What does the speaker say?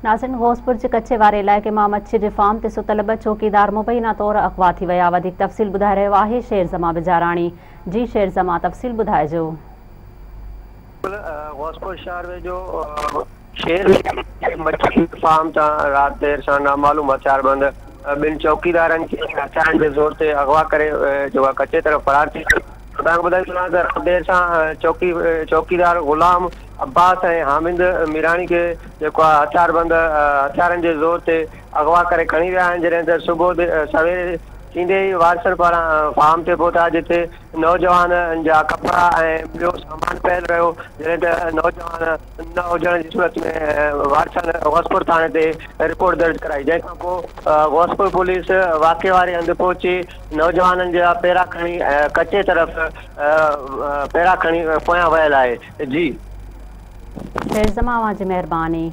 नाज़रीन, غوثپور जे कच्चे वारे इलाइक़े मां मच्छी जे फार्म ते सुतल 2 चौकीदार मुबैना तौर अगवा थी विया। वधीक तफ़सील ॿुधाए रहियो आहे शेर ज़मा बजाराणी। जी शेर ज़मा, तफ़सील ॿुधाइजो। غوثپور शहर में जो शेर मच्छी फार्म तां रात देर सां नामालूम हथियारबंद 2 चौकीदारनि खे हथियारनि जे ज़ोर ते अगवा करे जो कच्चे तरफ़ फरार थी। तव्हांखे ॿुधाए छॾियां त रात देर सां चौकीदार गुलाम अब्बास ऐं हामिद मीराणी खे जेको आहे हथियारनि जे ज़ोर ते अगवा करे खणी विया आहिनि। जॾहिं त सुबुह सवेरे थींदे ई वारसनि पारां फार्म ते पहुता, जिते नौजवान जा कपिड़ा ऐं ॿियो सामान पियल रहियो। जॾहिं त नौजवान न हुजण जी सूरत में वारसनि غوثپور थाणे ते रिपोर्ट दर्ज कराई, जंहिंखां पोइ غوثپور पुलिस वाक़े वारे हंधि पहुची नौजवाननि जा पेरा खणी कच्चे तरफ़ पेरा खणी पोयां वियल आहे। जी शेर ज़मा, जी महिरबानी।